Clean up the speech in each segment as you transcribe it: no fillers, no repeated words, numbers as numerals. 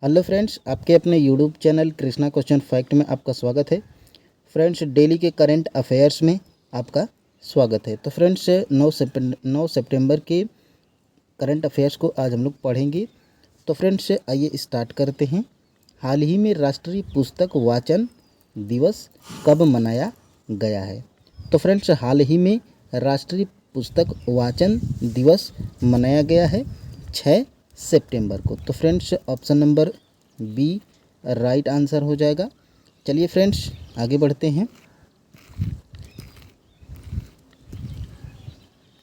Hello friends, आपके अपने YouTube channel Krishna question fact में आपका स्वागत है। फ्रेंड्स, डेली के करंट अफेयर्स में आपका स्वागत है। तो फ्रेंड्स, 9 सितंबर के करंट अफेयर्स को आज हम लोग पढ़ेंगे। तो फ्रेंड्स, आइए स्टार्ट करते हैं। हाल ही में राष्ट्रीय पुस्तक वाचन दिवस कब मनाया गया है? तो फ्रेंड्स, हाल ही में राष्ट्रीय पुस्तक वाचन दिवस मनाया गया है 6 सितंबर को। तो friends, option number B right answer हो जाएगा। चलिए फ्रेंड्स, आगे बढ़ते हैं।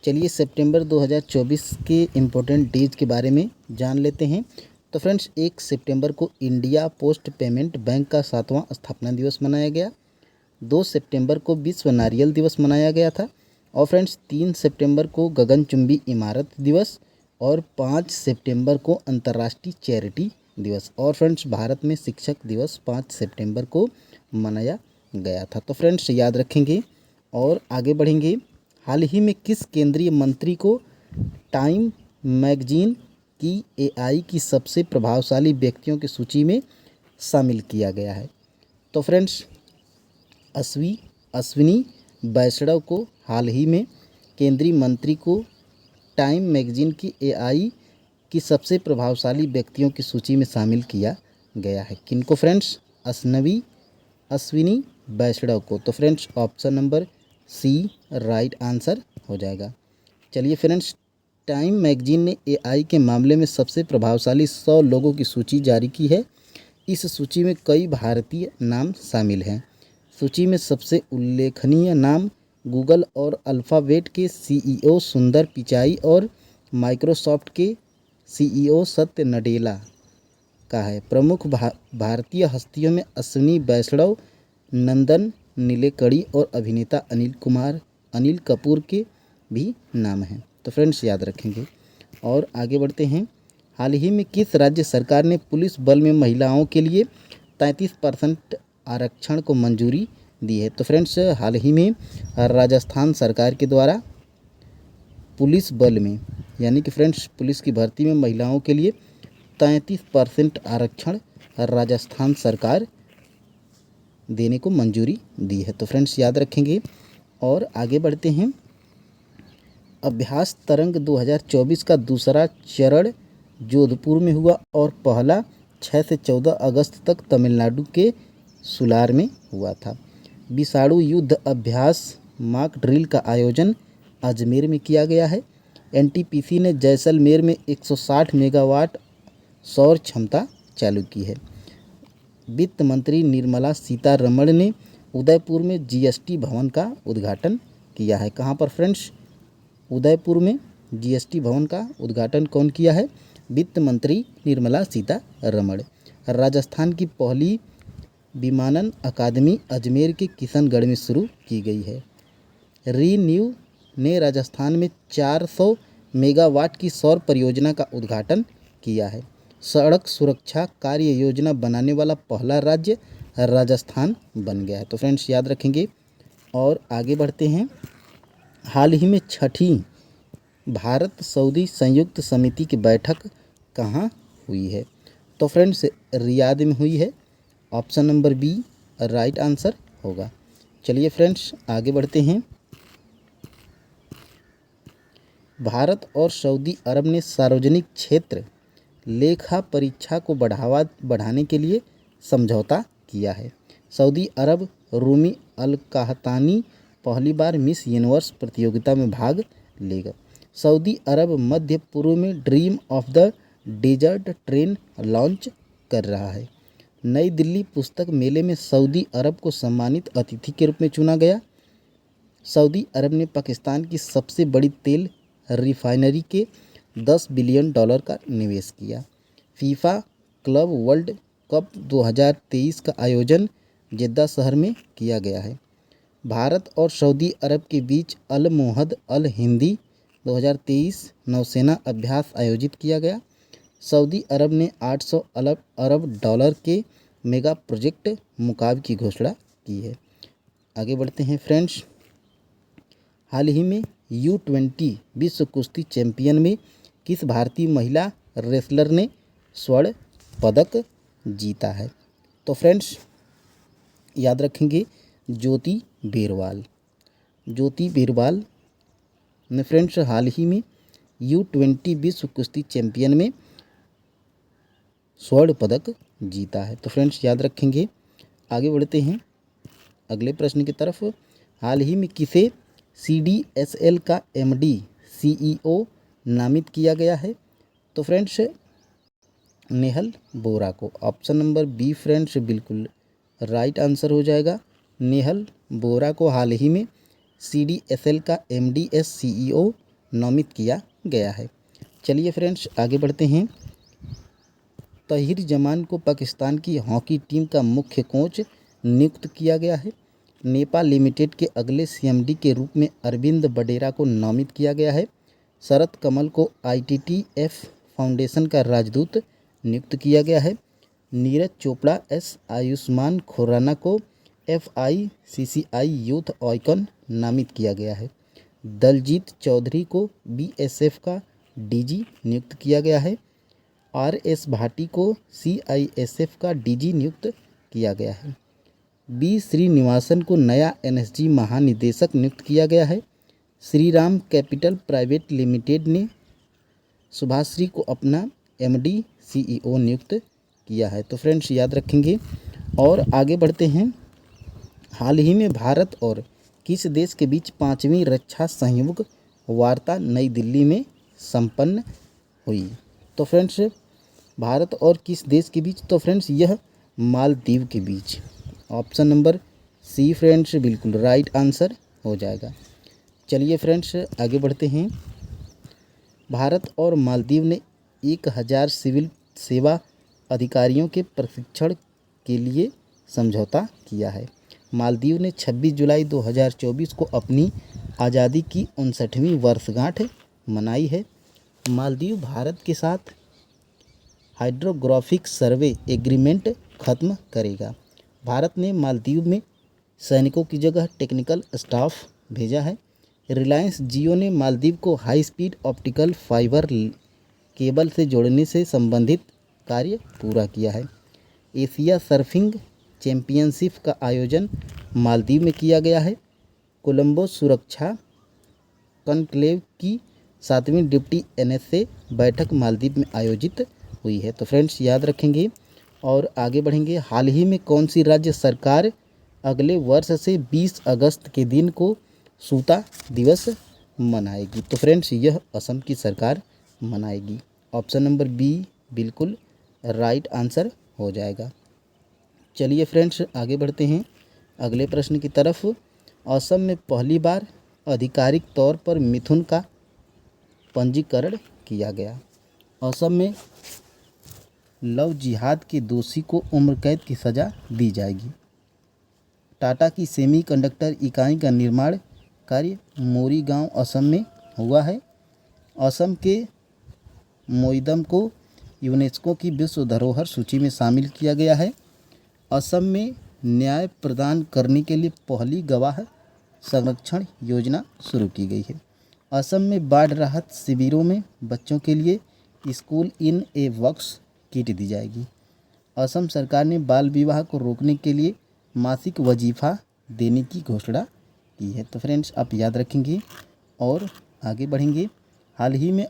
चलिए सितंबर 2024 के इम्पोर्टेंट डेज के बारे में जान लेते हैं। तो फ्रेंड्स, 1 सितंबर को इंडिया पोस्ट पेमेंट बैंक का 7वां स्थापना दिवस मनाया गया। 2 सितंबर को विश्व नारियल दिवस मनाया गया था। और फ्रेंड्स, 3 सितंबर को गगनचुंबी इमारत दिवस और 5 सितंबर को अंतर्राष्ट्रीय चैरिटी दिवस। और फ्रेंड्स, भारत में शिक्षक दिवस 5 सितंबर को मनाया गया था। तो फ्रेंड्स, याद रखेंगे और आगे बढ़ेंगे। हाल ही में किस केंद्रीय मंत्री को टाइम मैगजीन की एआई की सबसे प्रभावशाली व्यक्तियों की सूची में शामिल किया गया है? तो फ्रेंड्स, अश्विनी वैष्णव को हाल ही में केंद्रीय मंत्री को टाइम मैगजीन की एआई की सबसे प्रभावशाली व्यक्तियों की सूची में शामिल किया गया है। किनको फ्रेंड्स? अश्विनी वैष्णव को। तो friends, option number C right answer हो जाएगा। चलिए फ्रेंड्स, टाइम मैगजीन ने एआई के मामले में सबसे प्रभावशाली 100 लोगों की सूची जारी की है। इस सूची में कई भारतीय नाम शामिल हैं। सूची में सबसे उल्लेखनीय नाम गूगल और अल्फ़ाबेट के सीईओ सुंदर पिचाई और माइक्रोसॉफ्ट के सीईओ सत्य नडेला का है। प्रमुख भारतीय हस्तियों में अश्विनी वैष्णव, नंदन नीलेकणी और अभिनेता अनिल कपूर के भी नाम हैं। तो फ्रेंड्स, याद रखेंगे और आगे बढ़ते हैं। हाल ही में किस राज्य सरकार ने पुलिस बल में महिलाओं के लिए 33% आरक्षण को मंजूरी दी है? तो फ्रेंड्स, हाल ही में राजस्थान सरकार के द्वारा पुलिस बल में यानी कि फ्रेंड्स पुलिस की भर्ती में महिलाओं के लिए 33% आरक्षण राजस्थान सरकार देने को मंजूरी दी है। तो फ्रेंड्स, याद रखेंगे और आगे बढ़ते हैं। अभ्यास तरंग 2024 का दूसरा चरण जोधपुर में हुआ और पहला 6 से 14 अगस्त तक तमिलनाडु के सुलार में हुआ था। विषाणु युद्ध अभ्यास मॉक ड्रिल का आयोजन अजमेर में किया गया है। एनटीपीसी ने जैसलमेर में 160 मेगावाट सौर क्षमता चालू की है। वित्त मंत्री निर्मला सीतारमण ने उदयपुर में जीएसटी भवन का उद्घाटन किया है। कहाँ पर फ्रेंड्स? उदयपुर में जीएसटी भवन का उद्घाटन कौन किया है? वित्त मंत्री निर्मला सीतारमण। राजस्थान की पहली विमानन अकादमी अजमेर के किशनगढ़ में शुरू की गई है। रीन्यू ने राजस्थान में 400 मेगावाट की सौर परियोजना का उद्घाटन किया है। सड़क सुरक्षा कार्य योजना बनाने वाला पहला राज्य राजस्थान बन गया है। तो फ्रेंड्स, याद रखेंगे और आगे बढ़ते हैं। हाल ही में 6ठी भारत सऊदी संयुक्त समिति की बैठक कहाँ हुई है? तो फ्रेंड्स, रियाद में हुई है। Option number B right answer होगा। चलिए फ्रेंड्स, आगे बढ़ते हैं। भारत और सऊदी अरब ने सार्वजनिक क्षेत्र लेखा परीक्षा को बढ़ाने के लिए समझौता किया है। सऊदी अरब रूमी अल काहतानी पहली बार मिस यूनिवर्स प्रतियोगिता में भाग लेगा। सऊदी अरब मध्य पूर्व में dream of the desert train launch कर रहा है। नई दिल्ली पुस्तक मेले में सऊदी अरब को सम्मानित अतिथि के रूप में चुना गया। सऊदी अरब ने पाकिस्तान की सबसे बड़ी तेल रिफाइनरी के $10 बिलियन का निवेश किया। फीफा क्लब वर्ल्ड कप 2023 का आयोजन जेद्दा शहर में किया गया है। भारत और सऊदी अरब के बीच अल मोहद अल हिंदी 2023 नौसेना अभ्यास आयोजित किया गया। सऊदी अरब ने 800 अरब डॉलर के मेगा प्रोजेक्ट मुकाब की घोषणा की है। आगे बढ़ते हैं फ्रेंड्स। हाल ही में U20 विश्व कुश्ती चैंपियन में किस भारतीय महिला रेसलर ने स्वर्ण पदक जीता है। तो फ्रेंड्स याद रखेंगे ज्योति बेरवाल। ज्योति बेरवाल ने फ्रेंड्स हाल ही में U20 विश्व कुश्ती चैंपियन में स्वर्ण पदक जीता है। तो फ्रेंड्स याद रखेंगे। आगे बढ़ते हैं अगले प्रश्न की तरफ। हाल ही में किसे CDSL का MD CEO नामित किया गया है? तो फ्रेंड्स नेहल बोरा को। ऑप्शन नंबर बी फ्रेंड्स बिल्कुल राइट आंसर हो जाएगा। नेहल बोरा को हाल ही में CDSL का MDS CEO नामित किया गया है। चलिए फ्रेंड्स आगे बढ़ते हैं। तहिर जमान को पाकिस्तान की हॉकी टीम का मुख्य कोच नियुक्त किया गया है। नेपाल लिमिटेड के अगले CMD के रूप में अरविंद बडेरा को नामित किया गया है। शरत कमल को ITTF फाउंडेशन का राजदूत नियुक्त किया गया है। नीरज चोपड़ा आयुष्मान खुराना को FICCI यूथ आइकन नामित किया गया है। दलजीत चौधरी को BSF का DG नियुक्त किया गया है। RS भाटी को CISF का DG नियुक्त किया गया है। B श्रीनिवासन को नया NSG महानिदेशक नियुक्त किया गया है। श्रीराम कैपिटल प्राइवेट लिमिटेड ने सुभाश्री को अपना MD CEO नियुक्त किया है। तो फ्रेंड्स याद रखेंगे। और आगे बढ़ते हैं। हाल ही में भारत और किस देश के बीच 5वीं रक्षा सहयोग वार्ता नई दिल्ली में संपन्न हुई? तो फ्रेंड्स भारत और किस देश के बीच? तो फ्रेंड्स यह मालदीव के बीच। ऑप्शन नंबर सी फ्रेंड्स बिल्कुल राइट आंसर हो जाएगा। चलिए फ्रेंड्स आगे बढ़ते हैं। भारत और मालदीव ने 1000 सिविल सेवा अधिकारियों के प्रशिक्षण के लिए समझौता किया है। मालदीव ने 26 जुलाई 2024 को अपनी आज़ादी की 59वीं वर्षगांठ मनाई है। मालदीव भारत के साथ हाइड्रोग्राफिक सर्वे एग्रीमेंट खत्म करेगा। भारत ने मालदीव में सैनिकों की जगह टेक्निकल स्टाफ भेजा है। रिलायंस जियो ने मालदीव को high speed optical fibre cable से जोड़ने से संबंधित कार्य पूरा किया है। एशिया सर्फिंग चैंपियनशिप का आयोजन मालदीव में किया गया है। कोलंबो सुरक्षा कॉन्क्लेव की 7वीं डिप्टी NSA बैठक मालदीव में आयोजित हुई है। तो फ्रेंड्स याद रखेंगे। और आगे बढ़ेंगे। हाल ही में कौन सी राज्य सरकार अगले वर्ष से 20 अगस्त के दिन को सूता दिवस मनाएगी? तो फ्रेंड्स यह असम की सरकार मनाएगी। ऑप्शन नंबर बी बिल्कुल राइट आंसर हो जाएगा। चलिए फ्रेंड्स आगे बढ़ते हैं अगले प्रश्न की तरफ। असम में पहली बार आधिकारिक तौर पर मिथुन का पंजीकरण किया गया। असम में लव जिहाद के दोषी को उम्र कैद की सज़ा दी जाएगी। टाटा की सेमीकंडक्टर इकाई का निर्माण कार्य मोरीगांव असम में हुआ है। असम के मोईदम को यूनेस्को की विश्व धरोहर सूची में शामिल किया गया है। असम में न्याय प्रदान करने के लिए पहली गवाह संरक्षण योजना शुरू की गई है। असम में बाढ़ राहत शिविरों में बच्चों के लिए school in a box kit दी जाएगी। असम सरकार ने बाल विवाह को रोकने के लिए मासिक वजीफा देने की घोषणा की है। तो फ्रेंड्स आप याद रखेंगे और आगे बढ़ेंगे। हाल ही में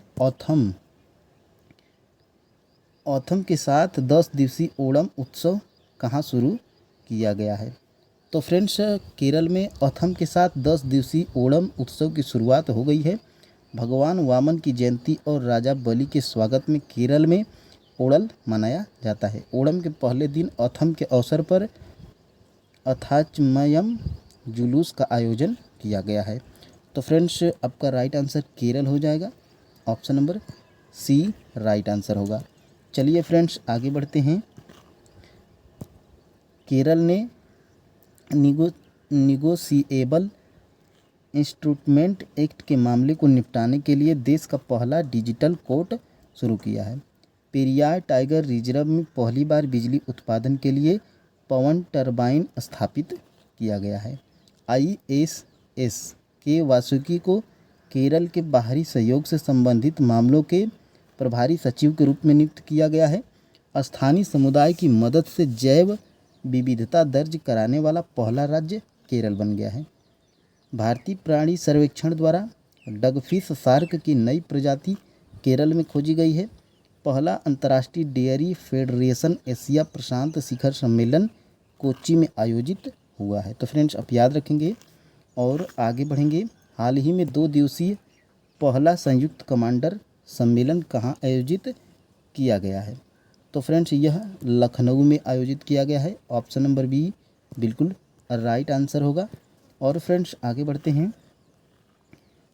ओथम के साथ 10 दिवसीय ओणम उत्सव कहाँ शुरू किया गया है? तो फ्रेंड्स केरल में ओथम के साथ 10 दिवसीय ओणम उत्सव की शुरुआत हो गई है। भगवान वामन की जयंती और राजा बलि के स्वागत में केरल में ओणम मनाया जाता है। ओणम के पहले दिन ओथम के अवसर पर अथाचमयम जुलूस का आयोजन किया गया है। तो फ्रेंड्स आपका राइट आंसर केरल हो जाएगा। Option number C right answer होगा। चलिए फ्रेंड्स आगे बढ़ते हैं। केरल ने निगोशिएबल इंस्ट्रूमेंट एक्ट के मामले को निपटाने के लिए देश का पहला डिजिटल कोर्ट शुरू किया है। पेरियार टाइगर रिजर्व में पहली बार बिजली उत्पादन के लिए पवन टरबाइन स्थापित किया गया है। ISS के वासुकी को केरल के बाहरी सहयोग से संबंधित मामलों के प्रभारी सचिव के रूप में नियुक्त किया गया है। स्थानीय समुदाय की मदद से जैव विविधता दर्ज कराने वाला पहला राज्य केरल बन गया है। भारतीय प्राणी सर्वेक्षण द्वारा डगफिश शार्क की नई प्रजाति केरल में खोजी गई है। पहला अंतर्राष्ट्रीय डेयरी फेडरेशन एशिया प्रशांत शिखर सम्मेलन कोच्चि में आयोजित हुआ है। तो फ्रेंड्स आप याद रखेंगे और आगे बढ़ेंगे। हाल ही में 2 दिवसीय पहला संयुक्त कमांडर सम्मेलन कहाँ आयोजित किया गया है? तो फ्रेंड्स यह लखनऊ में आयोजित किया गया है। ऑप्शन नंबर बी बिल्कुल राइट आंसर होगा। और फ्रेंड्स आगे बढ़ते हैं।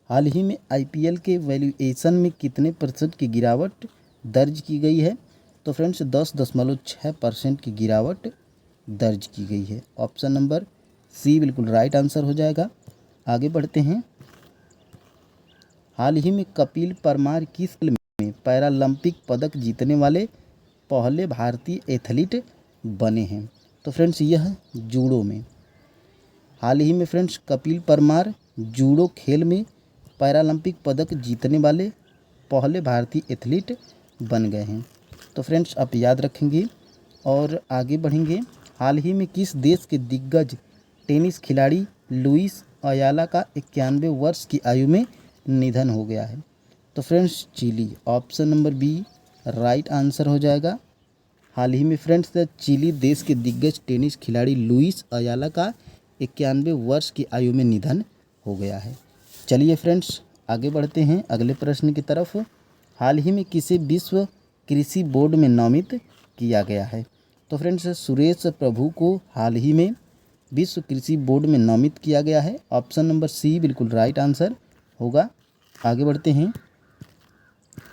हाल ही में आईपीएल के वैल्यूएशन में कितने प्रतिशत की गिरावट दर्ज की गई है? तो फ्रेंड्स 10.6% की गिरावट दर्ज की गई है। ऑप्शन नंबर सी बिल्कुल राइट आंसर हो जाएगा। आगे बढ़ते हैं। हाल ही में कपिल परमार किस खेल में पैरालंपिक पदक जीतने वाले पहले भारतीय एथलीट बने हैं? तो फ्रेंड्स यह जूडो में। हाल ही में फ्रेंड्स कपिल परमार जूडो खेल में पैरालंपिक पदक जीतने वाले पहले भारतीय एथलीट बन गए हैं। तो फ्रेंड्स आप याद रखेंगे और आगे बढ़ेंगे। हाल ही में किस देश के दिग्गज टेनिस खिलाड़ी लुइस अयाला का 91 वर्ष की आयु में निधन हो गया है? तो friends Chile. Option number B right answer हो जाएगा। हाल ही में फ्रेंड्स चिली देश के दिग्गज टेनिस खिलाड़ी लुइस अयाला का 91 वर्ष की आयु में निधन हो गया है। चलिए फ्रेंड्स आगे बढ़ते हैं अगले प्रश्न की तरफ। हाल ही में किसे विश्व कृषि बोर्ड में नामित किया गया है? तो फ्रेंड्स सुरेश प्रभु को हाल ही में विश्व कृषि बोर्ड में नामित किया गया है। ऑप्शन नंबर सी बिल्कुल राइट आंसर होगा। आगे बढ़ते हैं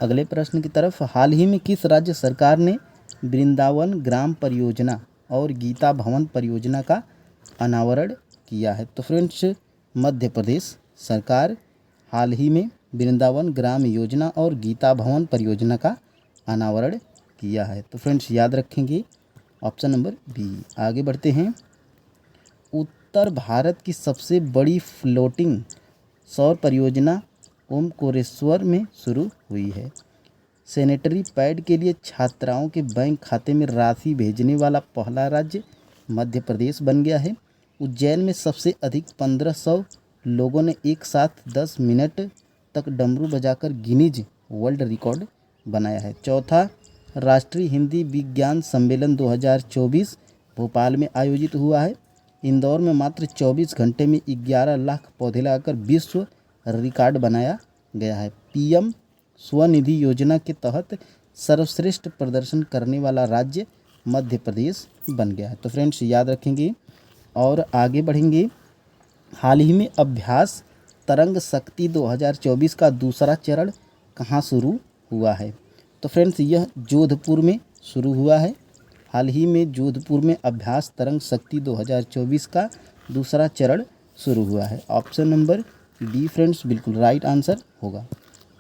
अगले प्रश्न की तरफ। हाल ही में किस राज्य सरकार ने वृंदावन ग्राम परियोजना और गीता भवन परियोजना का अनावरण किया है? तो फ्रेंड्स मध्य प्रदेश सरकार हाल ही में वृंदावन ग्राम योजना और गीता भवन परियोजना का अनावरण किया है। तो फ्रेंड्स याद रखेंगे ऑप्शन नंबर बी। आगे बढ़ते हैं। उत्तर भारत की सबसे बड़ी फ्लोटिंग सौर परियोजना ओमकारेश्वर में शुरू हुई है। सैनिटरी पैड के लिए छात्राओं के बैंक खाते में राशि भेजने वाला पहला राज्य मध्य प्रदेश बन गया है। उज्जैन में सबसे अधिक 1500 लोगों ने एक साथ 10 मिनट तक डमरू बजाकर गिनीज वर्ल्ड रिकॉर्ड बनाया है। चौथा राष्ट्रीय हिंदी विज्ञान सम्मेलन 2024 भोपाल में आयोजित हुआ है। इंदौर में मात्र 24 घंटे में 11 लाख पौधे लगाकर विश्व रिकॉर्ड बनाया गया है। पीएम स्वनिधि योजना के तहत सर्वश्रेष्ठ प्रदर्शन करने वाला राज्य मध्य प्रदेश बन गया है। तो फ्रेंड्स याद रखेंगे और आगे बढ़ेंगे। हाल ही में अभ्यास तरंग शक्ति 2024 का दूसरा चरण कहाँ शुरू हुआ है? तो फ्रेंड्स यह जोधपुर में शुरू हुआ है। हाल ही में जोधपुर में अभ्यास तरंग शक्ति 2024 का दूसरा चरण शुरू हुआ है। ऑप्शन नंबर डी फ्रेंड्स बिल्कुल राइट आंसर होगा।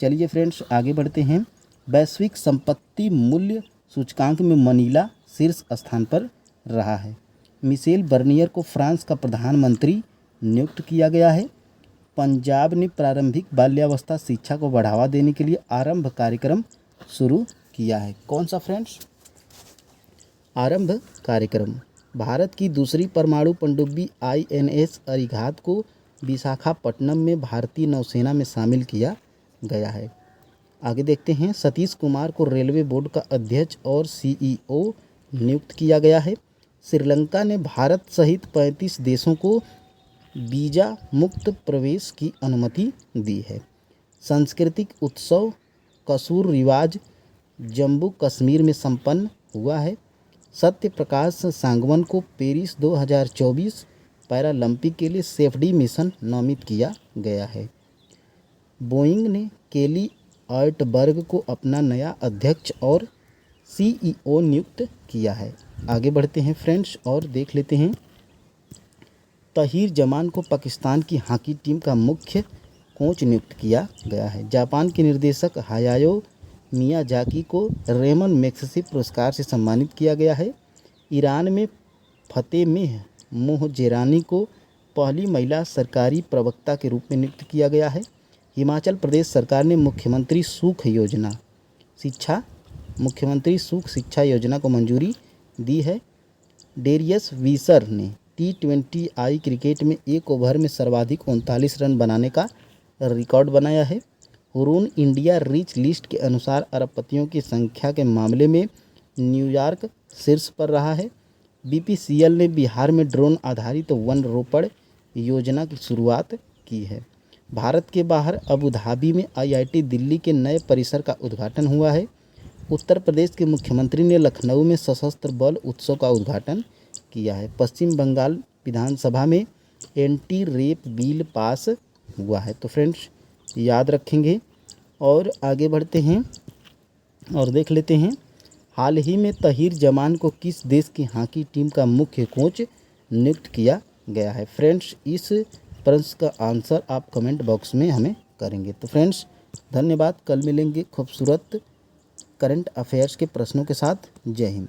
चलिए फ्रेंड्स आगे बढ़ते हैं। वैश्विक संपत्ति मूल्य सूचकांक में मनीला शीर्ष स्थान पर रहा है। मिशेल बर्नियर को फ्रांस का प्रधानमंत्री नियुक्त किया गया है। पंजाब ने प्रारंभिक बाल्यावस्था शिक्षा को बढ़ावा देने के लिए आरंभ कार्यक्रम शुरू किया है। कौन सा फ्रेंड्स? आरंभ कार्यक्रम। भारत की दूसरी परमाणु पनडुब्बी INS अरिहंत को विशाखापट्टनम में भारतीय नौसेना में शामिल किया गया है। आगे देखते हैं। सतीश कुमार को रेलवे बोर्ड का अध्यक्ष और CEO नियुक्त किया गया है। श्रीलंका ने भारत सहित 35 देशों को वीज़ा मुक्त प्रवेश की अनुमति दी है। सांस्कृतिक उत्सव कसूर रिवाज जम्मू कश्मीर में संपन्न हुआ है। सत्य प्रकाश सांगवन को पेरिस 2024 पैरालंपिक के लिए सेफ्टी मिशन नामित किया गया है। बोइंग ने केली ऑयटबर्ग को अपना नया अध्यक्ष और CEO नियुक्त किया है। आगे बढ़ते हैं फ्रेंड्स और देख लेते हैं। तहीर जमान को पाकिस्तान की हॉकी टीम का मुख्य कोच नियुक्त किया गया है। जापान के निर्देशक हायायो मियाजाकी को रेमन मैग्सेसे पुरस्कार से सम्मानित किया गया है। ईरान में फतेह मोहजेरानी को पहली महिला सरकारी प्रवक्ता के रूप में नियुक्त किया गया है। हिमाचल प्रदेश सरकार ने मुख्यमंत्री सुख योजना शिक्षा मुख्यमंत्री सुख शिक्षा योजना को मंजूरी दी है। डेरियस वीसर ने T20I क्रिकेट में एक ओवर में सर्वाधिक 39 रन बनाने का रिकॉर्ड बनाया है। हुरून इंडिया रिच लिस्ट के अनुसार अरबपतियों की संख्या के मामले में न्यूयॉर्क शीर्ष पर रहा है। BPCL ने बिहार में ड्रोन आधारित वन रोपण योजना की शुरुआत की है। भारत के बाहर अबू धाबी में IIT दिल्ली के नए परिसर का उद्घाटन हुआ है। उत्तर प्रदेश के मुख्यमंत्री ने लखनऊ में सशस्त्र बल उत्सव का उद्घाटन किया है। पश्चिम बंगाल विधानसभा में एंटी रेप बिल पास हुआ है। तो फ्रेंड्स याद रखेंगे और आगे बढ़ते हैं और देख लेते हैं, हाल ही में तहीर जमान को किस देश की हॉकी टीम का मुख्य कोच नियुक्त किया गया है। फ्रेंड्स इस प्रश्न का आंसर आप कमेंट बॉक्स में हमें करेंगे। तो फ्रेंड्स धन्यवाद, कल मिलेंगे खूबसूरत करंट अफेयर्स के प्रश्नों के साथ। जय हिंद।